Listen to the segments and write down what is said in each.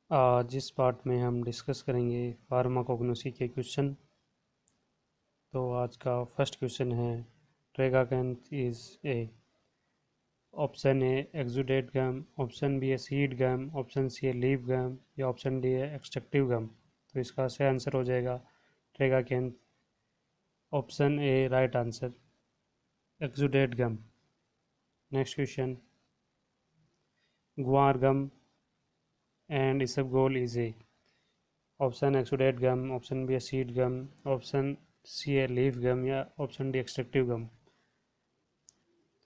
जिस पार्ट में हम डिस्कस करेंगे फार्माकोग्नोसी के क्वेश्चन। तो आज का फर्स्ट क्वेश्चन है, tragacanth is a. Option a exudate gum, option B है सीड गम, ऑप्शन सी है लीव गम या ऑप्शन डी है एक्सट्रैक्टिव गम। तो इसका सही आंसर हो जाएगा tragacanth, option A right answer, exudate gum. Next question, guar gum and isabgol is a. Option exudate gum, option B है सीड गम, ऑप्शन सी है लीफ गम या ऑप्शन डी एक्सट्रैक्टिव गम।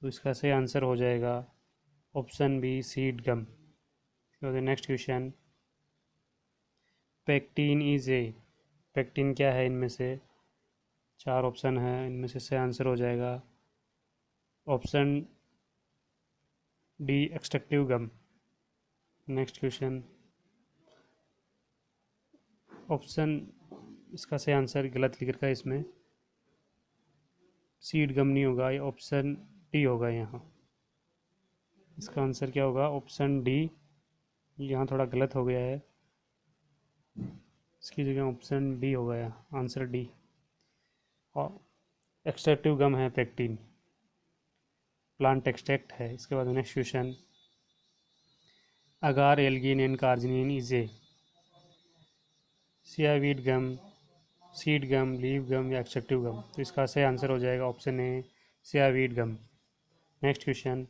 तो इसका सही आंसर हो जाएगा option B seed gum. Next question, pectin is a. Pectin क्या है? इनमें से चार ऑप्शन है, इनमें से सही आंसर हो जाएगा ऑप्शन डी एक्सट्रैक्टिव गम। नेक्स्ट क्वेश्चन, ऑप्शन, इसका सही आंसर गलत लिख रखा है इसमें, सीड गम नहीं होगा, ये ऑप्शन डी होगा यहाँ। इसका आंसर क्या होगा? Option D. यहाँ थोड़ा गलत हो गया है, इसकी जगह ऑप्शन डी हो गया, आंसर डी। और एक्सट्रैक्टिव गम है पेक्टिन, प्लांट एक्सट्रैक्ट है। इसके बाद next question, agar algin and carrageenan is a. Seaweed gum, seed gum, leave gum या एक्सट्रैक्टिव गम। तो इसका सही आंसर हो जाएगा option a seaweed gum. Next question,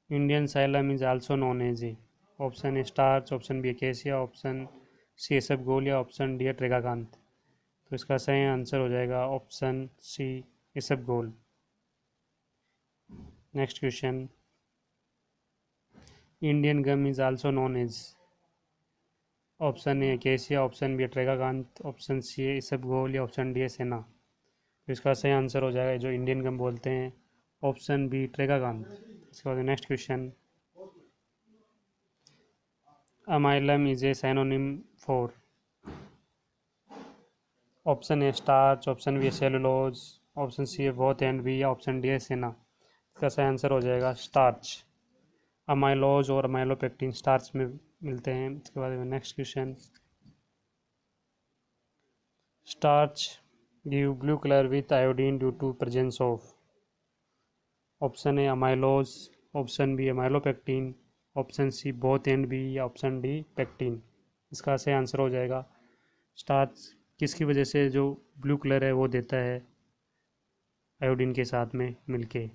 Indian psyllium is also known as a. Option a starch, option B acacia, option सी इसबगोल या option D ट्रेगाकांथ। तो इसका सही आंसर हो जाएगा option C isabgol. Next question, Indian gum is also known as. Option a acacia, option b tragacanth, option सी इसबगोल या option D सेना। तो इसका सही आंसर हो जाएगा जो इंडियन गम बोलते हैं, ऑप्शन बी ट्रेगाकांथ। इसके बाद next question, amylum is a synonym for. Option a starch, option b cellulose, option सी है बोथ एंड बी या ऑप्शन डी है सेना। इसका सही आंसर हो जाएगा स्टार्च। अमाइलोज और अमाइलोपेक्टिन स्टार्च में मिलते हैं। इसके बाद में next question, starch give blue colour with iodine due to presence of. Option a amylose, option b amylopectin, option C both and B या ऑप्शन डी पेक्टिन। इसका सही आंसर हो जाएगा स्टार्च किसकी वजह से जो ब्लू कलर है वो देता है आयोडीन के साथ में मिलके।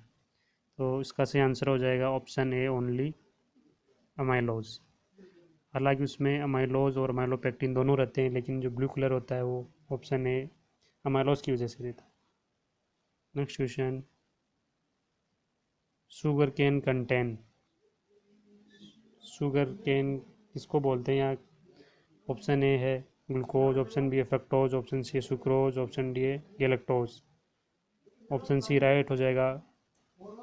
तो इसका सही आंसर हो जाएगा ऑप्शन ए ओनली अमाइलोज। हालांकि उसमें अमाइलोज और अमाइलोपेक्टिन दोनों रहते हैं, लेकिन जो ब्लू कलर होता है वो ऑप्शन ए अमाइलोज की वजह से देता है। Next question, sugar cane contain. Sugar cane किसको बोलते हैं यहाँ? ऑप्शन ए है ग्लूकोज, ऑप्शन बी है फ्रक्टोज, ऑप्शन सी है सुक्रोज, ऑप्शन डी है गैलेक्टोज। ऑप्शन सी राइट हो जाएगा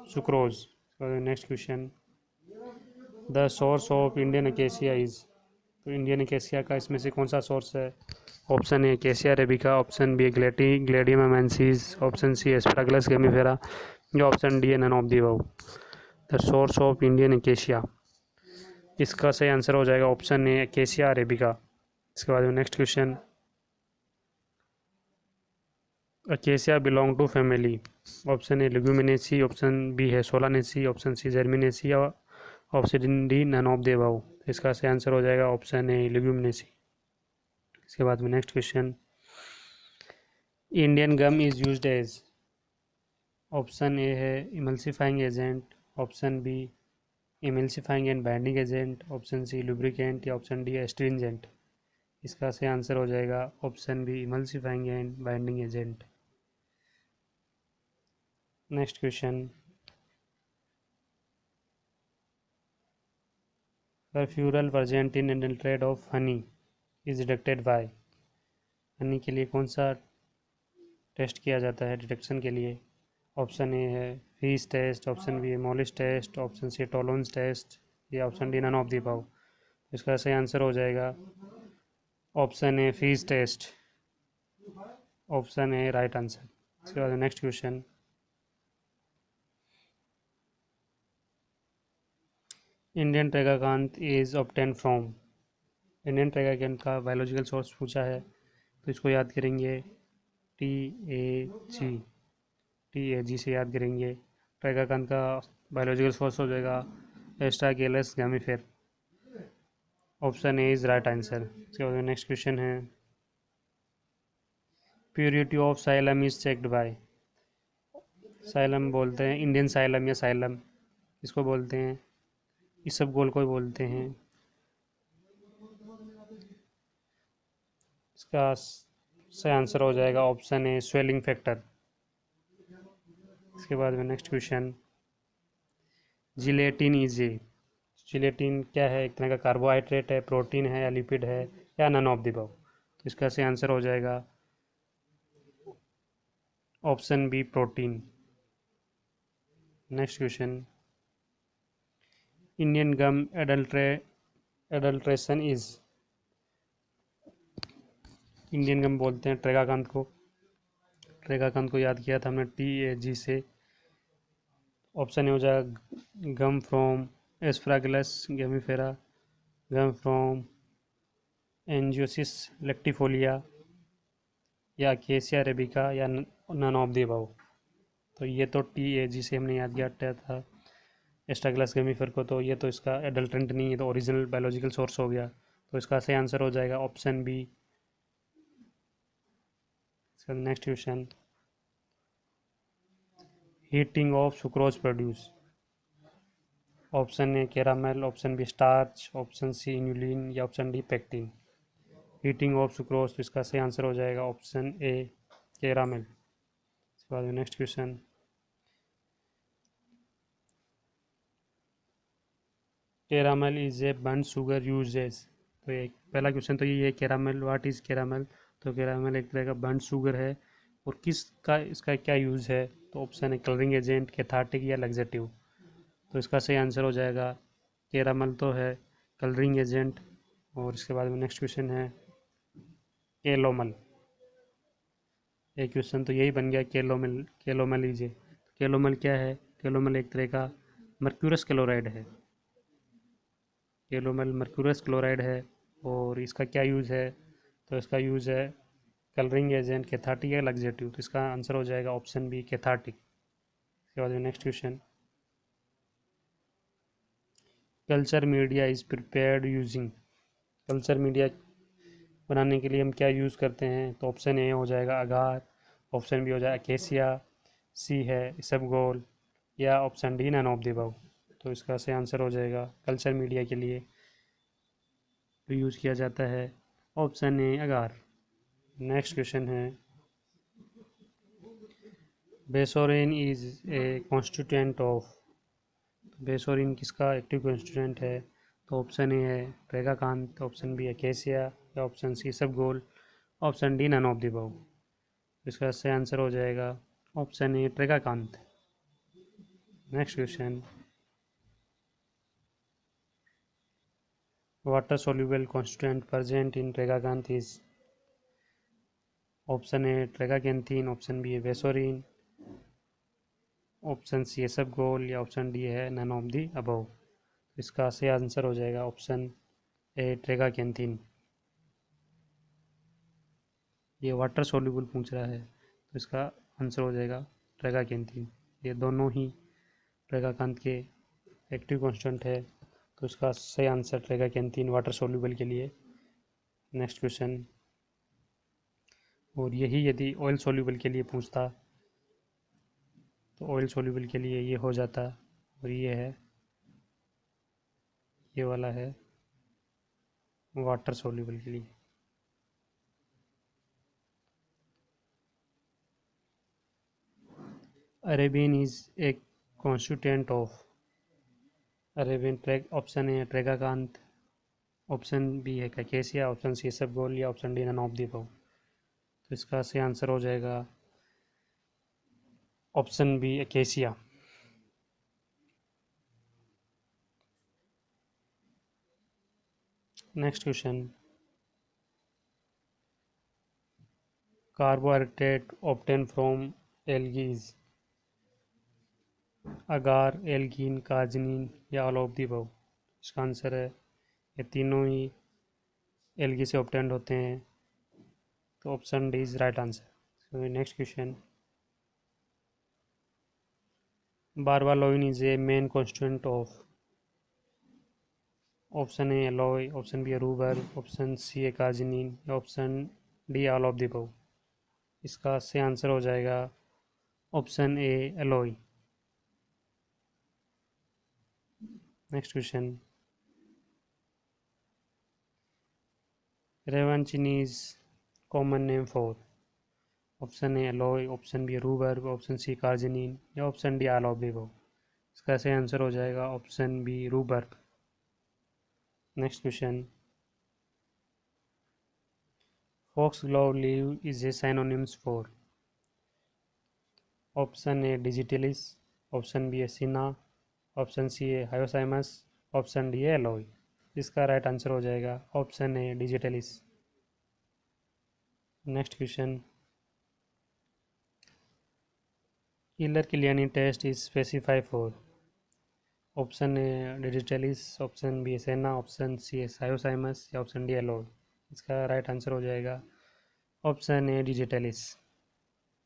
sucrose. Next question, the source of Indian acacia is. तो इंडियन अकेसिया का इसमें से कौन सा सोर्स है? Option a acacia arabica, option b ग्लेडियम अमेंसिस, ऑप्शन सी एस्परागलस गेमीफेरा या option D none of the above. The source of Indian acacia, इसका सही आंसर हो जाएगा ऑप्शन ए अकेसिया अरेबिका। इसके बाद में next question, acacia belong to family. Option A leguminosae, option B है solanaceae, option C gramineae या option D none of the above. इसका सही आंसर हो जाएगा ऑप्शन ए लेग्यूमिनेसी। इसके बाद में next question, Indian gum is used as. Option ए है emulsifying agent, option b emulsifying and binding agent, option c lubricant या ऑप्शन डी एस्ट्रिंजेंट। इसका सही आंसर हो जाएगा option b emulsifying and binding agent. Next question, परफ्यूरल वर्जेंटिन adulterant of honey is detected by. Honey के लिए कौन सा टेस्ट किया जाता है डिटेक्शन के लिए? ऑप्शन ए है फीस टेस्ट, ऑप्शन बी है Molisch's test, option c Tollens test या option D none of the above. इसका सही आंसर हो जाएगा option a Fiehe's test, option A right answer. इसके बाद next question, Indian tragacanth is obtain from. Indian tragacanth का biological source पूछा है तो इसको याद करेंगे T A ji. T A जी से याद करेंगे। ट्रेगाकांथ का बायोलॉजिकल सोर्स हो जाएगा Astragalus gummifer. Option A is right answer. इसके बाद नेक्स्ट क्वेश्चन है purity of psyllium is checked by. Psyllium बोलते हैं इंडियन साइलम या साइलम, इसको बोलते हैं इसबगोल को बोलते हैं। इसका सही आंसर हो जाएगा ऑप्शन ए स्वेलिंग फैक्टर। इसके बाद में next question gelatin is a. Gelatin क्या है? एक तरह का कार्बोहाइड्रेट है, प्रोटीन है या लिपिड है या नन ऑफ द अबव। तो इसका सही आंसर हो जाएगा option B protein. Next question Indian gum adulteration is. Indian gum बोलते हैं ट्रेगाकांथ को। ट्रेगाकांथ को याद किया था हमने टी ए जी से। ऑप्शन ए हो जाएगा गम फ्रॉम एस्फ्रागलस गेमीफेरा, गम फ्रॉम एंजियोसिस लेक्टिफोलिया या केसिया रेबिका या नन ऑफ द अबव। तो ये तो टी ए जी से हमने याद किया था एस्ट्रागलस गेमीफेर को, तो ये तो इसका एडल्ट्रेंट नहीं है, तो ओरिजिनल बायोलॉजिकल सोर्स हो गया। तो इसका सही आंसर हो जाएगा option B. Next question heating of sucrose produce. Option A caramel, option B starch, option C inulin या option D pectin. Heating of sucrose, तो इसका सही आंसर हो जाएगा ऑप्शन ए कैरामेल। इसके बाद next question caramel is a burn sugar uses. तो एक पहला क्वेश्चन तो ये है कैरामेल, व्हाट इज़ कैरामेल। तो कैरामेल एक तरह का बर्न शुगर है और किसका इसका क्या यूज़ है। तो ऑप्शन है कलरिंग एजेंट, कैथार्टिक या लग्जेटिव। तो इसका सही आंसर हो जाएगा कैरामल तो है कलरिंग एजेंट। और इसके बाद में नेक्स्ट क्वेश्चन है केलोमल। एक क्वेश्चन तो यही बन गया केलोमल, केलोमल लीजिए। केलोमल क्या है? केलोमल एक तरह का मर्क्यूरस क्लोराइड है। केलोमल मर्क्यूरस क्लोराइड है और इसका क्या यूज़ है? तो इसका यूज़ है कलरिंग एजेंट, कैथार्टिक या लग्जेटिव। तो इसका आंसर हो जाएगा ऑप्शन बी कैथार्टिक। इसके बाद में next question culture media is prepared using. Culture media बनाने के लिए हम क्या यूज़ करते हैं? तो ऑप्शन ए हो जाएगा अगार, ऑप्शन बी हो जाएगा अकेसिया, सी है इसबगोल या option D none of the above. तो इसका सही आंसर हो जाएगा कल्चर मीडिया के लिए जो यूज़ किया जाता है option A agar. Next question है bassorin is a constituent of. Bassorin किसका एक्टिव कॉन्स्टिट्यूएंट है? तो ऑप्शन ए है ट्रेगाकांथ, ऑप्शन बी अकेसिया या option C isabgol, option D none of the above. इसका सही आंसर हो जाएगा option A tragacanth. Next question water soluble constituent present in tragacanth is. Option A tragacanthin, option B है bassorin, option सी है सबगोल या option D है none of the above. इसका सही आंसर हो जाएगा ऑप्शन ए ट्रेगाकेंथीन। ये वाटर सोल्यूबल पूछ रहा है तो इसका आंसर हो जाएगा ट्रेगाकेंथीन। ये दोनों ही ट्रेगाकांथ के एक्टिव कॉन्स्टेंट है तो इसका सही आंसर ट्रेगाकेंथीन वाटर सोल्यूबल के लिए। नेक्स्ट क्वेश्चन और यही यदि ऑयल सोल्यूबल के लिए पूछता तो ऑयल सोल्यूबल के लिए ये हो जाता और ये है ये वाला है वाटर सोल्यूबल के लिए। Arabin is a constituent of. Arabin ट्रैक option A tragacanth, option B है कैकेसिया, ऑप्शन सी सबगोल या option D none of the above. तो इसका सही आंसर हो जाएगा option B acacia. Next question carbohydrate obtained from algae. Agar, algin, carrageenan या all of the above. इसका answer है, ये तीनों ही एल्गी से ऑब्टेंड होते हैं, तो option D is right answer. Next question, barbaloin is a main constituent of, option A aloe, option B rhubarb, option C a carrageenan, या option D all of the above. इसका सही answer हो जाएगा option A aloe. Next question, revandchini is common name for, option A aloe, option B rhubarb, option C carrageenan, या option D all of the above. इसका सही answer हो जाएगा option B rhubarb. Next question, foxglove leaf is a synonyms for, option A digitalis, option B a senna, option C a hyoscyamus, option D a aloe. इसका right answer हो जाएगा option A digitalis. Next question, Keller Killiani test is specify for, option A digitalis, option B a senna, option C a hyoscyamus, या option D aloe. इसका right answer हो जाएगा option A digitalis.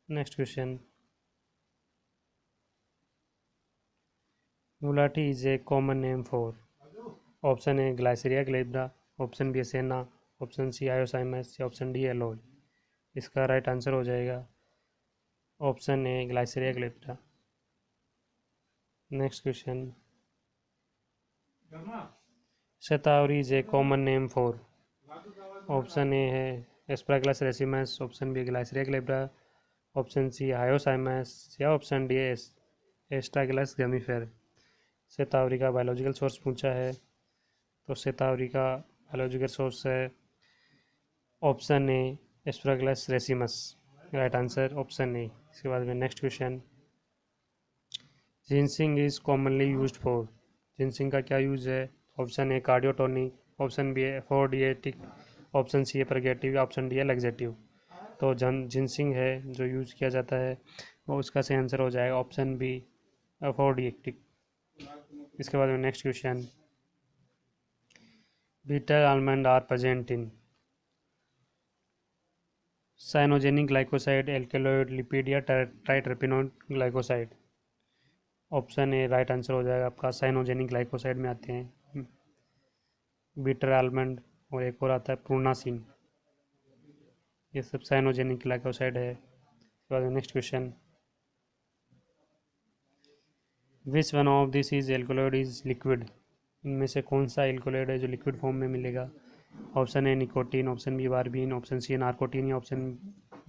Next question, mulethi is a common name for, option A Glycyrrhiza glabra, option B senna, option C hyoscyamus, या option D aloe. इसका right answer हो जाएगा option A Glycyrrhiza glabra. Next question, shatavari is a common name for, option ए है Asparagus racemosus, option B Glycyrrhiza glabra, option C hyoscyamus, या option D Astragalus gummifer. Shatavari का biological source पूछा है, तो शतावरी का बायोलॉजिकल सोर्स है option A Asparagus racemosus. Right answer option ए। इसके बाद में next question, ginseng is commonly used for, ginseng का क्या यूज है, option A cardiotonic, option B a aphrodisiac, option C a purgative, option D है laxative. तो ginseng है जो यूज किया जाता है वो उसका सही आंसर हो जाएगा ऑप्शन बी फोर्डिएटिक। इसके बाद में next question, bitter almond are present in, cyanogenic glycoside, alkaloid, lipid, या ट्राइटरपिनोइड ग्लाइकोसाइड। ऑप्शन ए राइट आंसर हो जाएगा आपका, साइनोजेनिक ग्लाइकोसाइड में आते हैं बीटर आलमंड, और एक और आता है प्रूनासिन। ये सब साइनोजेनिक ग्लाइकोसाइड है। इसके बाद next question, which one of this is alkaloid is liquid, इनमें से कौन सा एल्कोलॉइड है जो लिक्विड फॉर्म में मिलेगा, option A nicotine, option B berberine, option C narcotine, या ऑप्शन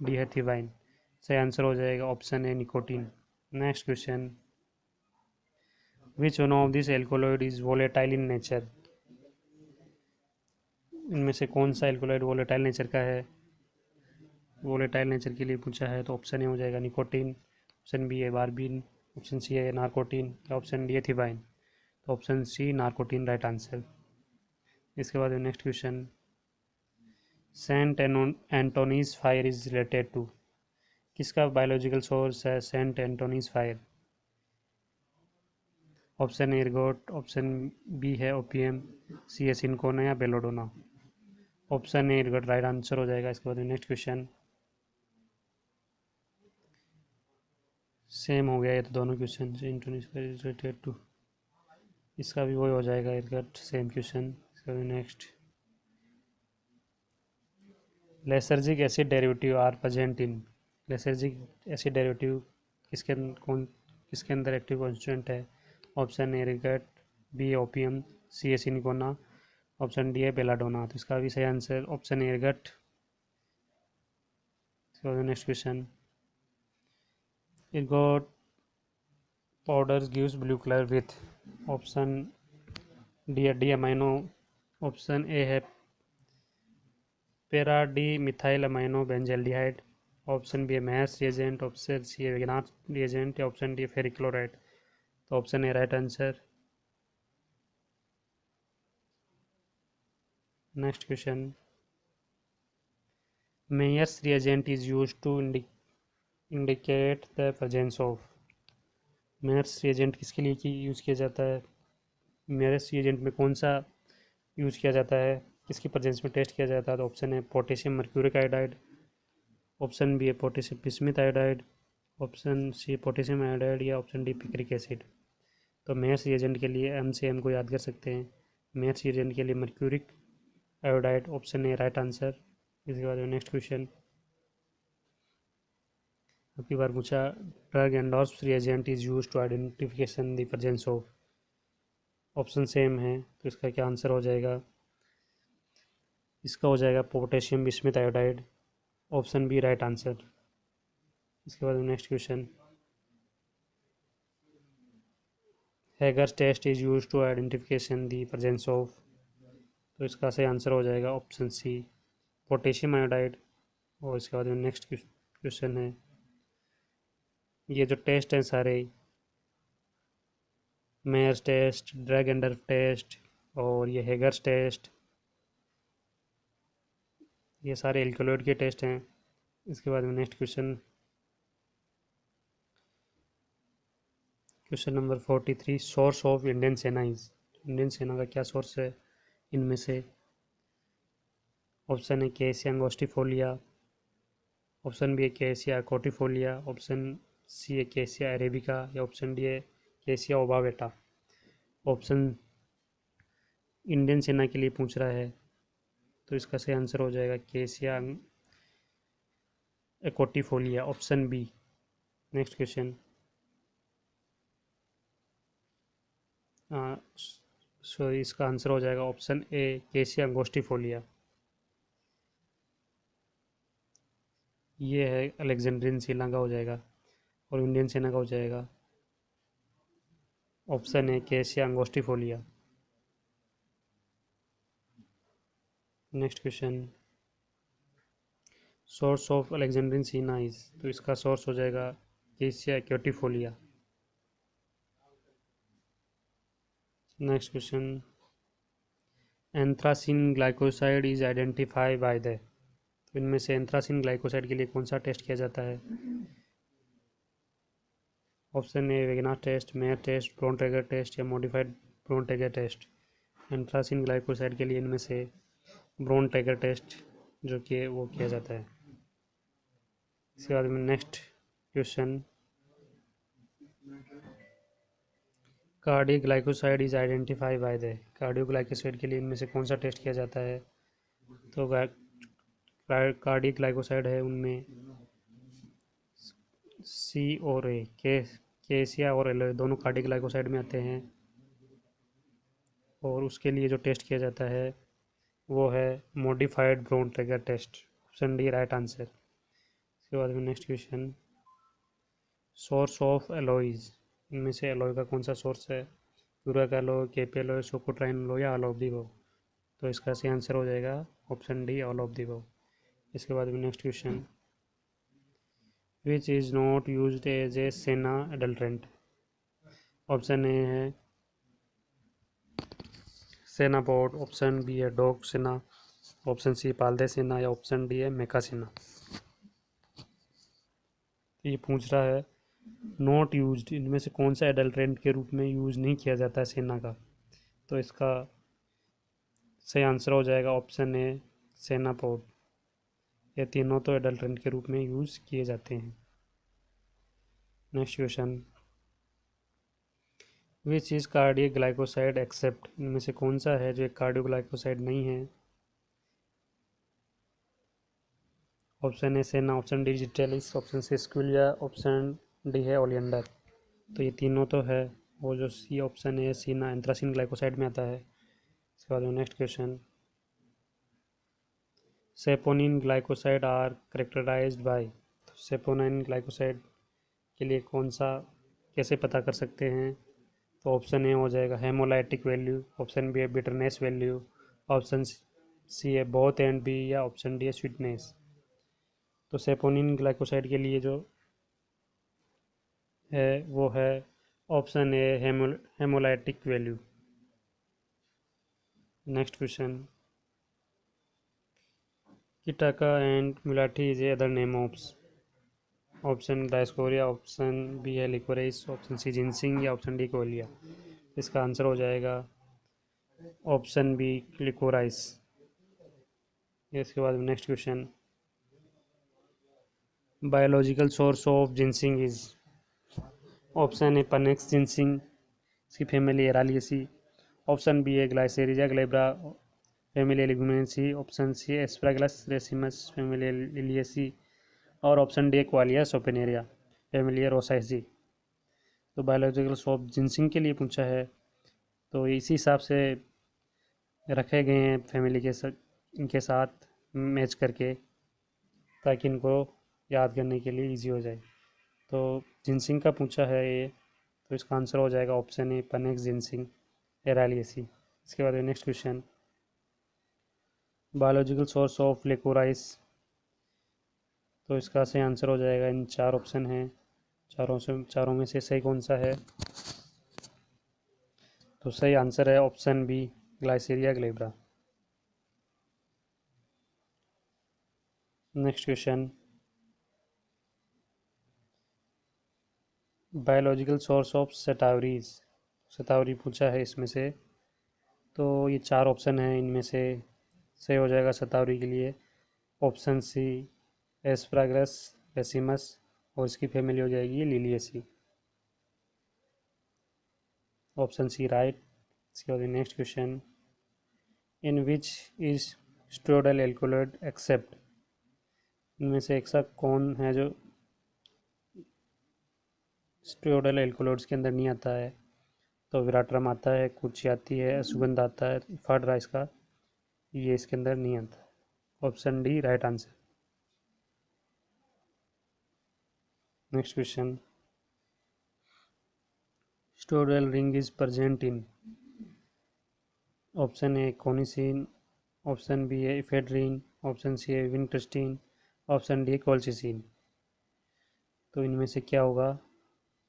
डी है थिवाइन। सही आंसर हो जाएगा option A nicotine. Next question, which one of this alkaloid is volatile in nature, इनमें से कौन सा एल्कोलॉइड वोलेटाइल नेचर का है, वोलेटाइल नेचर के लिए पूछा है, तो ऑप्शन ए हो जाएगा निकोटीन, ऑप्शन बी है बारबीन, ऑप्शन सी है नार्कोटीन, या ऑप्शन डी है थिवाइन। तो option C narcotine right answer. इसके बाद next question, Saint Anthony's fire is related to, किसका बायोलॉजिकल सोर्स है Saint Anthony's fire, option A ergot, option B है ओपीएम, सी है सिनकोना, या belladonna. Option A ergot right answer हो जाएगा। इसके बाद नेक्स्ट क्वेश्चन, सेम हो गया ये तो दोनों क्वेश्चन से, Antony's fire is related to, इसका भी वही हो जाएगा ergot, same question. Next, lysergic acid derivative are present in, lysergic acid derivative किसके अंदर एक्टिव कॉन्स्टिट्यूएंट है, option A ergot, B opium, C है सिनकोना, ऑप्शन डी है बेलाडोना। तो इसका भी सही answer option A ergot. Next question, ergot powder gives blue colour with, option D है डी अमाइनो, ऑप्शन ए है para D methyl amino benzaldehyde, option B है Mayer's reagent, option सी है Wagner's reagent, या ऑप्शन डी है ferric chloride. तो option A right answer. Next question, Mayer's reagent is use to indicate the presence of, Mayer's reagent किसके लिए use किया जाता है, मेरेस एजेंट में कौन सा यूज़ किया जाता है, किसकी प्रेजेंस में टेस्ट किया जाता है? तो ऑप्शन है potassium mercuric iodide, option B है potassium bismuth iodide, option C potassium iodide, या ऑप्शन डी पिक्रिक एसिड। तो मेयर्स एजेंट के लिए एम से एम को याद कर सकते हैं। मेयर्स एजेंट के लिए मर्क्यूरिक आयोडाइड ऑप्शन ए राइट आंसर। इसके बाद नेक्स्ट क्वेश्चन आपकी बार पूछा, Dragendorff's reagent is use to identification the presence of, option same है तो इसका क्या आंसर हो जाएगा? इसका हो जाएगा potassium bismuth iodide, option B right answer. इसके बाद next question, Hager's test is use to identification the presence of, तो इसका सही आंसर हो जाएगा ऑप्शन सी पोटेशियम आयोडाइड। और इसके बाद नेक्स्ट क्वेश्चन है, ये जो टेस्ट हैं सारे, Mayer's test, Dragendorff's test और ये हैगर्स टेस्ट, ये सारे एल्कोलॉइड के टेस्ट हैं। इसके बाद में next question, question number 43, source of Indian सेना इज, इंडियन सेना का क्या सोर्स है इनमें से? ऑप्शन है केसिया अंगोस्टिफोलिया, ऑप्शन बी है केसिया कोटिफोलिया, ऑप्शन सी है केसिया अरेबिका, या ऑप्शन डी है केसिया ओबावेटा। ऑप्शन इंडियन सेना के लिए पूछ रहा है तो इसका सही आंसर हो जाएगा केसिया कोटिफोलिया, ऑप्शन बी। नेक्स्ट क्वेश्चन, सो इसका आंसर हो जाएगा ऑप्शन ए केसिया अंगोस्टिफोलिया। ये है अलेक्जेंड्रियन सेना का हो जाएगा और इंडियन सेना का हो जाएगा ऑप्शन है Cassia angustifolia. Next question, source of Alexandrian senna is, तो इसका सोर्स हो जाएगा Cassia acutifolia. Next question, anthracene glycoside is identify by the, तो इनमें से एंथ्रासिन ग्लाइकोसाइड के लिए कौन सा टेस्ट किया जाता है? Option A Wagner's test, Mayer test, Borntrager test, या modified Borntrager test. Anthracene glycoside के लिए इनमें से ब्रोन-ट्रैगर टेस्ट जो कि वो किया जाता है। इसके बाद में next question, cardiac glycoside is identify by the, cardio glycoside के लिए इनमें से कौन सा टेस्ट किया जाता है? तो कार्डियक ग्लाइकोसाइड है उनमें सी और ए, केसिया और एलोए दोनों कार्डियक ग्लाइकोसाइड में आते हैं, और उसके लिए जो टेस्ट किया जाता है वो है modified Borntrager test, option D right answer. इसके बाद में next question, source of aloes, इनमें से एलोय का कौन सा सोर्स है? यूरिक aloe, Cape aloe, Socotrine aloe, या ऑल ऑफ द अबव। तो इसका सही आंसर हो जाएगा option D all of the above. इसके बाद में next question, which is not used as a senna adulterant. Option ए है सेना पोड, ऑप्शन बी है डॉग सेना, ऑप्शन सी पालदे सेना, या ऑप्शन डी है मेका सेना। ये पूछ रहा है नॉट यूज्ड, इनमें से कौन सा एडल्ट्रेंट के रूप में यूज़ नहीं किया जाता है सेना का? तो इसका सही आंसर हो जाएगा ऑप्शन ए सेना पोड। ये तीनों तो एडल्ट्रेंट के रूप में यूज़ किए जाते हैं। Next question, which is cardiac glycoside except, इनमें से कौन सा है जो एक कार्डियो ग्लाइकोसाइड नहीं है? Option A senna, option D digitalis, option C squill, option D है ओलियंडर। तो ये तीनों तो है, वो जो सी ऑप्शन है सीना एंथ्रासिन ग्लाइकोसाइड में आता है। इसके बाद next question, saponin glycoside are characterized by, तो सेपोनिन ग्लाइकोसाइड के लिए कौन सा, कैसे पता कर सकते हैं? तो ऑप्शन ए हो जाएगा हेमोलाइटिक वैल्यू, ऑप्शन बी है बिटरनेस वैल्यू, ऑप्शन सी है बोथ एंड बी, या ऑप्शन डी है स्वीटनेस। तो सेपोनिन ग्लाइकोसाइड के लिए जो है वो है option A hemolytic value. Next question, किटाका and mulethi is a other name of, option Dioscorea, option B है लिकोराइस, ऑप्शन सी जिनसिंग, या ऑप्शन डी कोलिया। इसका आंसर हो जाएगा ऑप्शन बी लिकोराइस। इसके बाद next question, biological source of ginseng is. Option A Panax ginseng, इसकी family Araliaceae. Option B है Glycyrrhiza glabra, family Leguminosae. Option C Asparagus racemosus, family Liliaceae. और option D Quillaja saponaria, family Rosaceae. तो biological source ginseng के लिए पूछा है, तो इसी हिसाब से रखे गए हैं फैमिली के साथ, इनके साथ मैच करके, ताकि इनको याद करने के लिए इजी हो जाए। तो जिनसिंग का पूछा है ये, तो इसका आंसर हो जाएगा option A Panax ginseng Araliaceae. इसके बाद next question, biological source of liquorice. तो इसका सही आंसर हो जाएगा, इन चार ऑप्शन हैं, चारों में से सही कौन सा है? तो सही आंसर है option B Glycyrrhiza glabra. Next question, biological source of shatavari's. Shatavari पूछा है इसमें से, तो ये चार ऑप्शन हैं, इनमें से सही हो जाएगा सेटावरी के लिए ऑप्शन सी एस्परागस रेसिमस, और इसकी फैमिली हो जाएगी लिलियसी। Option c right. इसके बाद next question, in which is steroidal alkaloid except. इनमें से एक सा कौन है जो स्ट्रोडल एल्कोलॉइड्स के अंदर नहीं आता है? तो विराट्रम आता है, कुर्ची आती है, सुगंध आता है, फर्ड राइस का, ये इसके अंदर नहीं आता है। Option D right answer. Next question, steroidal ring is present in. Option A conessine, option B है इफेड्रीन, ऑप्शन सी है विंटस्टीन, ऑप्शन डी कोल्चिसिन। तो इनमें से क्या होगा?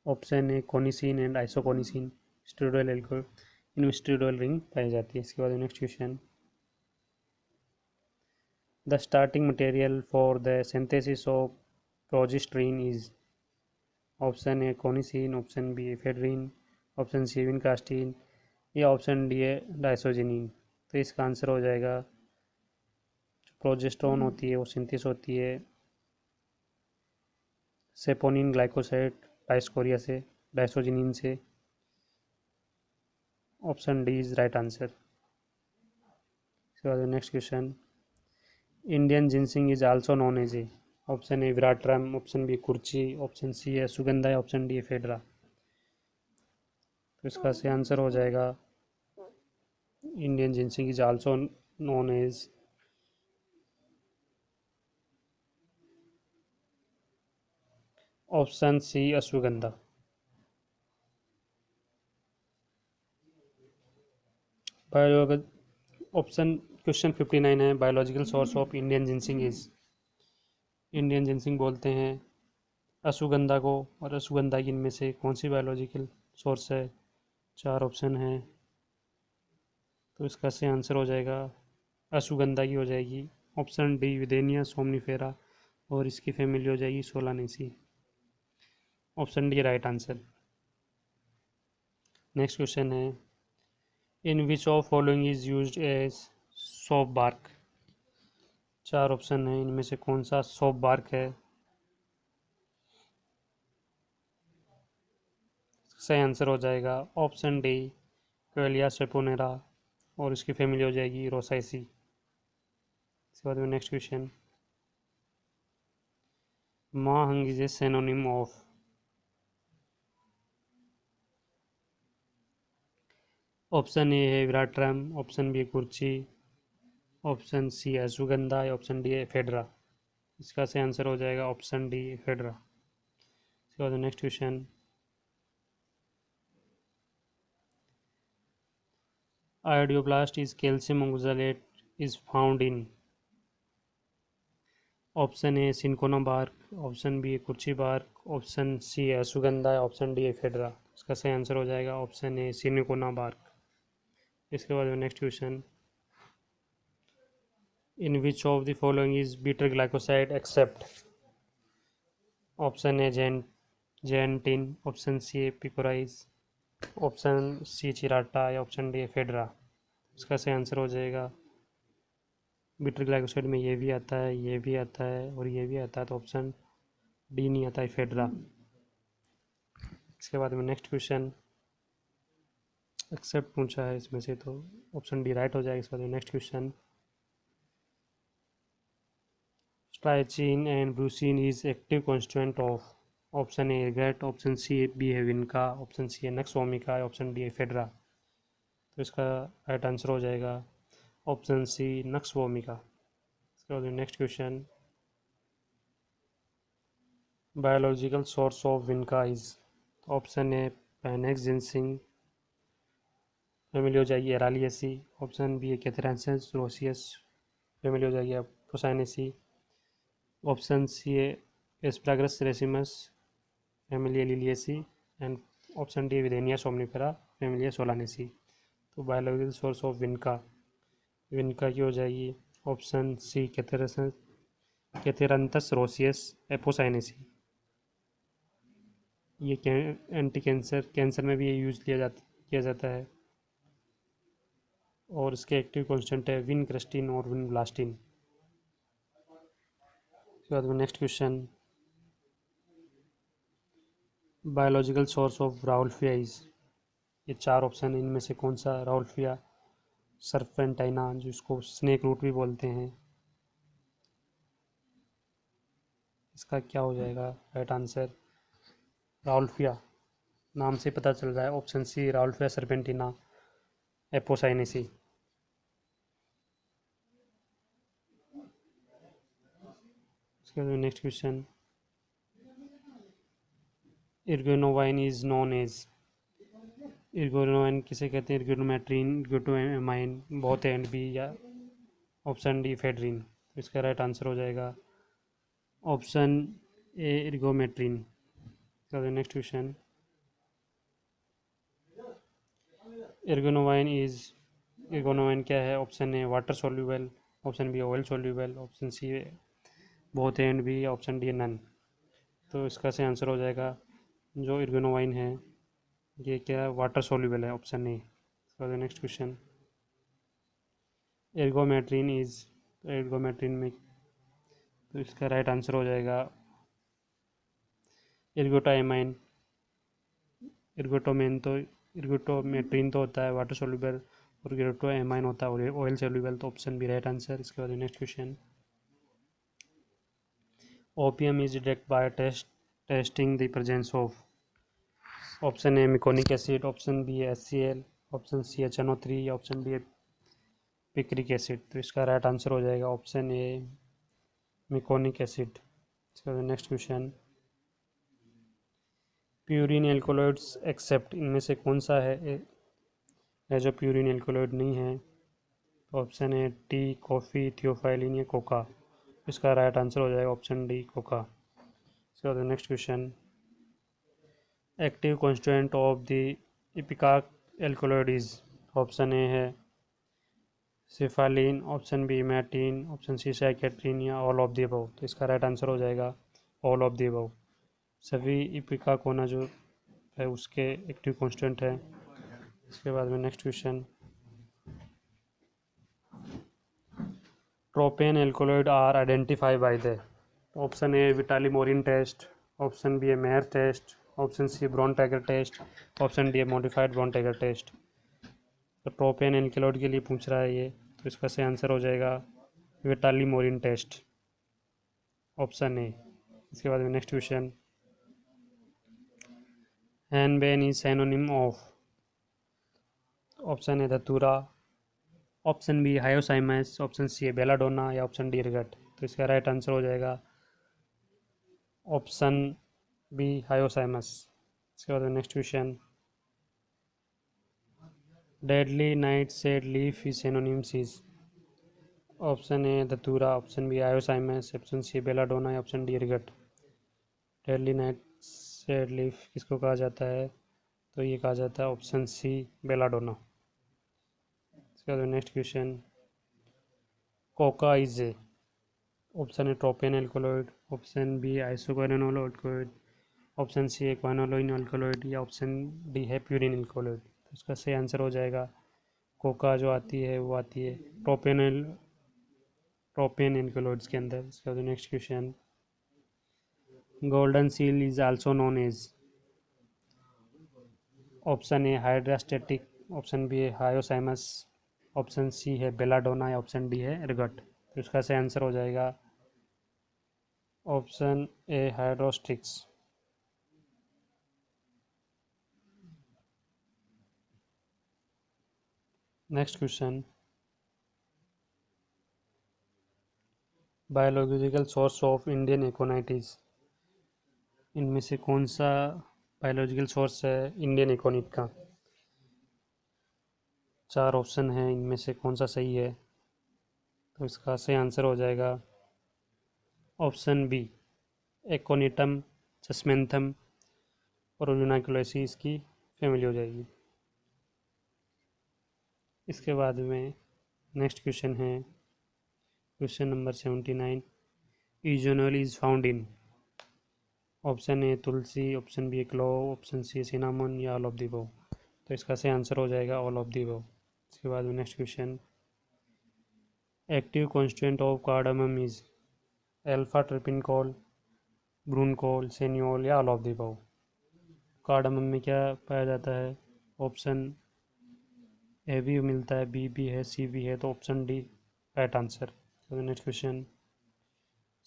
Option A conessine and isoconessine, steroidal alcohol, इनमें स्ट्रोडल रिंग पाई जाती है। इसके बाद next question, the starting material for the synthesis of progesterone is. Option A conessine, option B ephedrine, option C vincristine, या ऑप्शन डी है डाइसोजिनिन। तो इसका आंसर हो जाएगा, जो प्रोजेस्टेरोन होती है वो सिंथेसिस होती है सेपोनिन ग्लाइकोसाइड डाइस्कोरिया से, डाइसोजिनिन से। Option D is right answer. इसके बाद next question, Indian ginseng is also known as a. Option A veratrum, option B kurchi, option सी है सुगंधा, ऑप्शन डी है फेडरा। तो इसका सही आंसर हो जाएगा, Indian ginseng is also known as option C ashwagandha. Option question 59 है, biological source of Indian ginseng is. Indian ginseng बोलते हैं अश्वगंधा को, और अश्वगंधा की इनमें से कौन सी बायोलॉजिकल सोर्स है? चार ऑप्शन है, तो इसका सही आंसर हो जाएगा अश्वगंधा की हो जाएगी ऑप्शन डी विदेनिया सोमनीफेरा, और इसकी फैमिली हो जाएगी Solanaceae. Option D right answer. Next question है, in which of following is used as soap bark. चार ऑप्शन है, इनमें से कौन सा सोप बार्क है? सही आंसर हो जाएगा ऑप्शन डी क्वेलिया सेपोनेरा, और इसकी फैमिली हो जाएगी रोसाइसी। इसके बाद में नेक्स्ट क्वेश्चन, महंग is a synonym of. Option ए है विराट्रम, ऑप्शन बी कुर्ची, ऑप्शन सी है सुगंधा, ऑप्शन डी है फेडरा। इसका सही आंसर हो जाएगा ऑप्शन डी फेडरा। इसके बाद next question, idioblast is calcium oxalate is found in. Option A cinchona bark, option B kurchi bark, option सी है सुगंधा, ऑप्शन डी है फेडरा। इसका सही आंसर हो जाएगा ऑप्शन ए सिनकोना बार्क। इसके बाद next question, in which of the following is bitter glycoside except. Option A gentian, option सी है picrorhiza, option C चिराटा, या ऑप्शन डी है फेडरा। इसका सही आंसर हो जाएगा बिटर ग्लाइकोसाइड में ये भी आता है, ये भी आता है और ये भी आता है, तो ऑप्शन डी नहीं आता है, इफेड्रा। इसके बाद में नेक्स्ट क्वेश्चन एक्सेप्ट पूछा है इसमें से, तो ऑप्शन डी राइट हो जाएगा। इसके बाद में next question strychnine and brucine is active constituent of, option A ergot, option C B है विनका, ऑप्शन सी है नक्स वोमिका, ऑप्शन डी है फेड्रा। तो इसका राइट आंसर हो जाएगा ऑप्शन सी नक्स वोमिका। इसके बाद next question biological source of vinca is, option A Panax ginseng, family हो जाएगी एरालियसी, ऑप्शन बी है कैथेरेंसिस रोसियस, फैमिली हो जाएगी पोसाइनेसी, ऑप्शन सी है Asparagus racemosus, family Liliaceae, and option D Withania somnifera, family Solanaceae. तो biological source of vinca, vinca की हो जाएगी option C Catharanthus roseus Apocynaceae. ये एंटी कैंसर में भी ये यूज़ किया जाता है, और इसके एक्टिव कॉन्स्टेंट है विन क्रिस्टीन और विन ब्लास्टिन। उसके बाद में next question biological source of Rauwolfia is, ये चार ऑप्शन इनमें से कौन सा राउल्फिया सर्पेंटाइना, जिसको स्नेक रूट भी बोलते हैं, इसका क्या हो जाएगा राइट आंसर? राउल्फिया नाम से पता चल रहा है, option C Rauwolfia serpentina Apocynaceae. उसके बाद next question ergonovine is known as, ergonovine किसे कहते हैं? Ergometrine, ergotamine, both and B, या ऑप्शन डी फेड्रिन। तो इसका राइट आंसर हो जाएगा option A ergometrine. Next question ergonovine क्या है? Option A water soluble, option B oil soluble, option C both and B, option D none. तो इसका सही आंसर हो जाएगा जो इर्गोनोवाइन है ये क्या वाटर सोल्यूबल है, option A. Next question ergometrine is, ergometrine में तो इसका राइट आंसर हो जाएगा इर्गोटाइमाइन, इर्गोटोमेट्रिन तो होता है वाटर सोल्यूबल और इर्गोटाइमाइन होता है ऑयल सोल्यूबल, तो ऑप्शन बी राइट आंसर। इसके बाद next question opium is detect by testing the presence of, option A meconic acid, option B HCl, option C HNO3, option D picric acid. तो इसका right answer हो जाएगा option A meconic acid. इसका next question purine alkaloids except, इनमें से कौन सा है जो प्यूरिन एल्कोलॉइड नहीं है? तो option A T, coffee, theophylline या कोका। इसका राइट आंसर हो जाएगा ऑप्शन डी कोका। इसके बाद next question active constituent of the ipecac alkaloid is, option ए है सिफालिन, ऑप्शन बी मैटिन, ऑप्शन सी साइकेट्रिन या ऑल ऑफ द अबव। तो इसका राइट आंसर हो जाएगा ऑल ऑफ द अबव। सभी इपिकाक होना जो है उसके एक्टिव कॉन्स्टेंट है। इसके बाद में next question tropane alkaloid are identify by the, option A Vitali Morin test, option B है Mayer test, option C brown tiger test, option D है मॉडिफाइड ब्रॉन टाइगर टेस्ट। तो ट्रोपेन एल्कोलॉइड के लिए पूछ रहा है ये, तो इसका सही आंसर हो जाएगा विटालीमोरिन टेस्ट, ऑप्शन ए। इसके बाद में next question henbane is synonym of, option A datura, option B hyoscyamus, option सी है बेलाडोना या ऑप्शन डी इरगट। तो इसका राइट आंसर हो जाएगा ऑप्शन बी हायोसाइमस। इसके बाद next question deadly night shade leaf is synonyms is, option A datura, option B hyoscyamus, option C belladonna या option D ergot. Deadly night shade leaf किसको कहा जाता है? तो ये कहा जाता है ऑप्शन सी बेलाडोना। इसके बाद next question coca is a, option A tropane alkaloid, option B isoquinoline alkaloid, option सी है क्वानोलोइन एल्कोलॉइड या ऑप्शन डी है प्यूरिन एल्कोलॉइड। तो इसका सही आंसर हो जाएगा कोका जो आती है वो आती है प्रोपेन एल्कोहॉइड्स के अंदर। इसका next question, golden seal is also known as. Option A hydrastatic, option B है हायोसाइमस, ऑप्शन सी है बेलाडोना या ऑप्शन डी है एर्गट। तो इसका सही आंसर हो जाएगा option A hydrastis. Next question, biological source of Indian aconites. इनमें से कौन सा बायोलॉजिकल सोर्स है इंडियन एकोनिट का? चार ऑप्शन है, इनमें से कौन सा सही है? तो इसका सही आंसर हो जाएगा ऑप्शन बी, एकोनिटम सस्मेंथम और यूनाइकुलेसी इसकी फैमिली हो जाएगी। इसके बाद में नेक्स्ट क्वेश्चन है question number 79, eugenol is found in. Option A tulsi, option B clove, option C cinnamon या ऑल ऑफ द अबव। तो इसका सही आंसर हो जाएगा ऑल ऑफ द अबव। इसके बाद में next question, active constituent of cardamom is alpha terpineol, borneol, cineole या all of the above. Cardamom में क्या पाया जाता है? ऑप्शन ए भी मिलता है, बी भी है, सी भी है, तो option D right answer. Next question,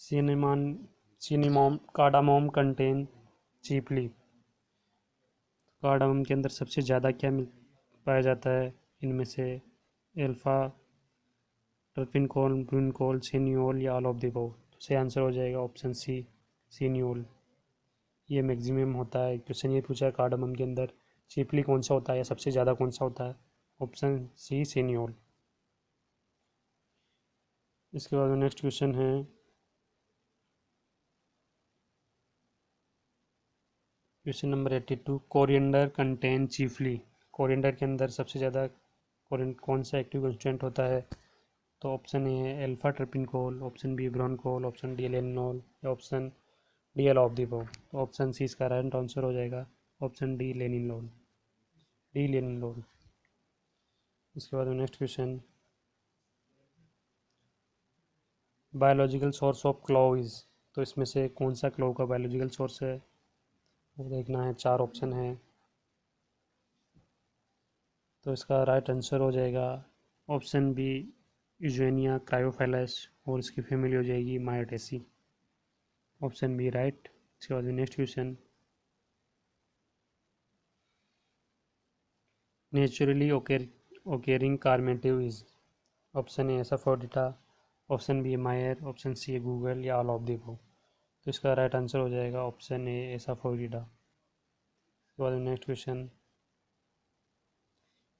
cinnamon cinnamon cardamom contain chiefly. Cardamom के अंदर सबसे ज़्यादा क्या पाया जाता है? इनमें से एल्फा टर्पिनकोल, ब्रूनकोल, सिनियोल या ऑल ऑफ द अबव। तो सही आंसर हो जाएगा ऑप्शन सी सिनियोल। ये मैक्सिमम होता है। क्वेश्चन ये पूछा है कार्डामम के अंदर चीपली कौन सा होता है या सबसे ज़्यादा कौन सा होता है? Option C cineole. इसके बाद नेक्स्ट क्वेश्चन है question number 82, coriander contain chiefly. Coriander के अंदर सबसे ज़्यादा कौन सा एक्टिव कंस्टिट्यूएंट होता है? तो ऑप्शन ए है alpha terpineol, option B borneol, option D linalool या option D all of the above. तो ऑप्शन सी इसका राइट आंसर हो जाएगा option D linalool, D linalool. इसके बाद next question, biological source of clove is. तो इसमें से कौन सा क्लोव का बायोलॉजिकल सोर्स है वो देखना है। चार ऑप्शन है, तो इसका राइट आंसर हो जाएगा ऑप्शन बी यूजेनिया क्रायोफाइलस और इसकी फैमिली हो जाएगी मायोटेसी। Option B right. इसके बाद next question, naturally occurring carminative is. Option A asafoetida, option B myrrh, option C guggul या ऑल ऑफ द अबव। तो इसका राइट आंसर हो जाएगा ऑप्शन ए एसाफोडिटा। इसके बाद next question,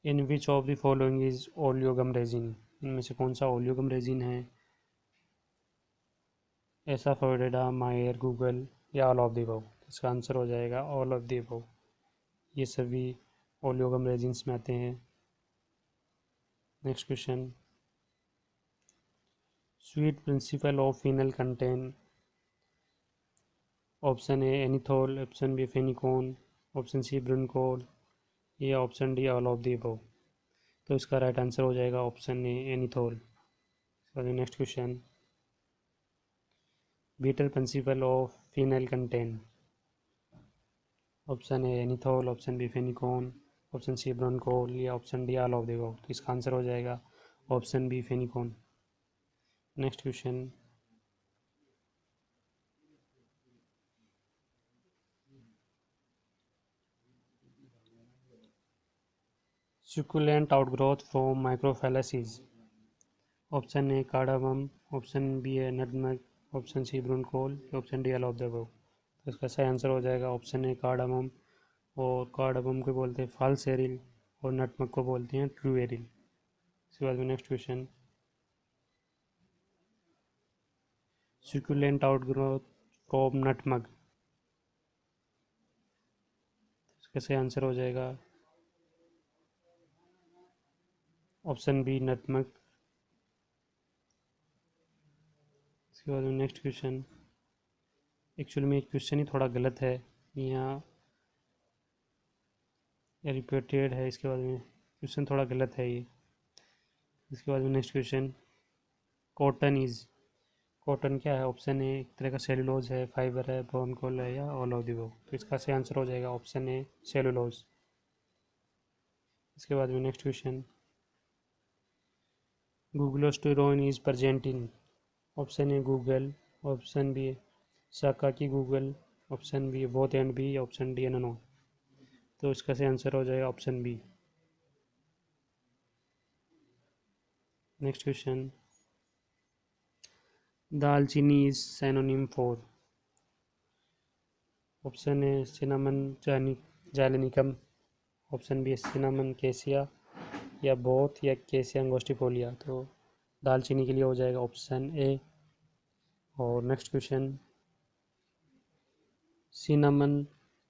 in which of the following is oleo-gum resin. इनमें से कौन सा ओलियोगम रेजिन है? एसाफोडिटा, मायर, गूगल या ऑल ऑफ द अबव। इसका आंसर हो जाएगा ऑल ऑफ द अबव। ये सभी ओलियोगम रेजिन्स में आते हैं। Next question, sweet principle of fennel contain. Option A anethole, option B fenchone, option C borneol या option D all of the above. तो इसका राइट आंसर हो जाएगा option A anethole. Next question, bitter principle of fennel contain. Option A anethole, option B fenchone, option C borneol या option D all of the above. तो इसका answer हो जाएगा option B fenchone. Next question, succulent outgrowth from microphyllaceae। Option A cardamom, option B है nutmeg, option C borneol, option D all of the above. तो इसका सही answer हो जाएगा ऑप्शन ए कार्डामम। और कार्डामम को बोलते हैं फाल्स एरिल और नटमग को बोलते हैं ट्रू एरिल। इसके बाद में next question, succulent outgrowth from nutmeg। इसका सही आंसर हो जाएगा ऑप्शन बी नटमग। इसके बाद में नेक्स्ट क्वेश्चन, एक्चुअली में क्वेश्चन ही थोड़ा गलत है यहाँ, रिपीटेड है। इसके बाद में क्वेश्चन थोड़ा गलत है ये। इसके बाद में नेक्स्ट क्वेश्चन, कॉटन क्या है? ऑप्शन ए एक तरह का सेलुलोज है, फाइबर है, ब्रोनकोल है, या ऑल ऑफ द अबव। तो इसका सही आंसर हो जाएगा ऑप्शन ए सेलुलोज। इसके बाद में next question, guggulsterone is present in. Option A guggul, option B शाखा की guggul, option B both and B, option D no. तो इसका सही आंसर हो जाएगा option B. Next question, dalchini is synonym for. Option A cinnamon zeylanicum, option B cinnamon cassia, या both, या केसिया अंगोस्टिफोलिया। तो दालचीनी के लिए हो जाएगा ऑप्शन ए। और next question, cinnamon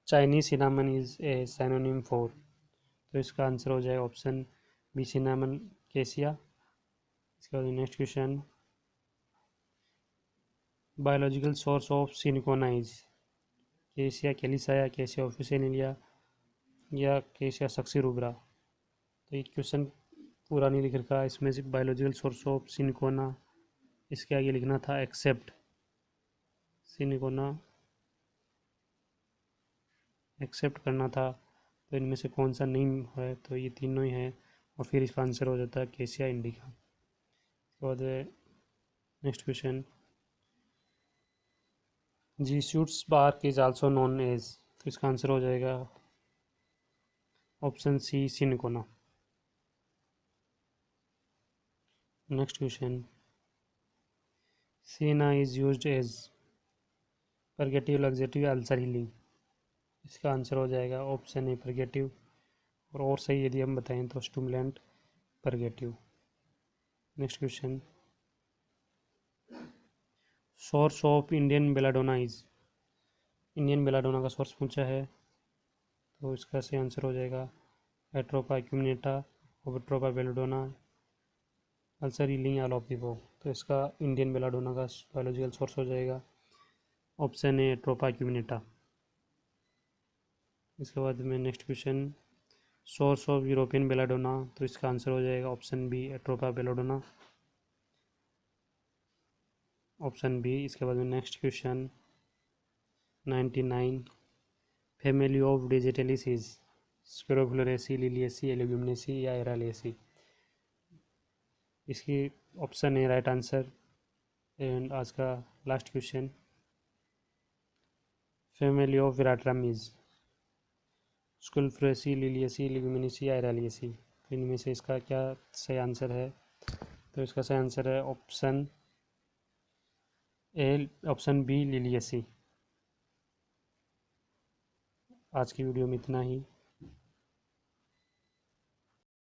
Chinese cinnamon is a synonym for. तो इसका आंसर हो जाएगा ऑप्शन बी सिनामन केसिया। इसके बाद next question, biological source of silicon is केसिया कैलिसाया, केसिया ऑफिसिनेलिया, या केसिया सक्सीरुब्रा। तो ये क्वेश्चन पूरा नहीं लिख रखा, इसमें से बायोलॉजिकल सोर्स ऑफ सिलिकॉना, इसके आगे लिखना था एक्सेप्ट सिलिकॉना, एक्सेप्ट करना था। तो इनमें से कौन सा नहीं है? तो ये तीनों ही हैं, और फिर इसका आंसर हो जाता है केसिया इंडिका। उसके बाद next question, Jesuit's bark is also known as. तो इसका आंसर हो जाएगा option C cinchona. Next question, senna is used as purgative laxative ulcer healing. इसका आंसर हो जाएगा ऑप्शन ए परगेटिव, और सही यदि हम बताएं तो stimulant purgative. Next question, source of Indian belladonna is. Indian belladonna का सोर्स पूछा है, तो इसका सही आंसर हो जाएगा एट्रोपा एक्यूमिनेटा, ओविट्रोपा belladonna, ulcer healing, all of the above. तो इसका इंडियन बेलाडोना का बायोलॉजिकल सोर्स हो जाएगा ऑप्शन ए एट्रोपा एक्यूमिनेटा। इसके बाद में next question, source of European belladonna. तो इसका आंसर हो जाएगा option B atropa belladonna, option B. इसके बाद में next question 99, family of digitalis is scrophulariaceae, liliaceae, leguminaceae, या एरालियसी। इसकी option A right answer. And आज का last question, family of veratrum is scrophulariaceae, liliaceae, leguminaceae, या एरालियसी। तो इनमें से इसका क्या सही आंसर है? तो इसका सही आंसर है option A, option B Liliaceae. आज की वीडियो में इतना ही।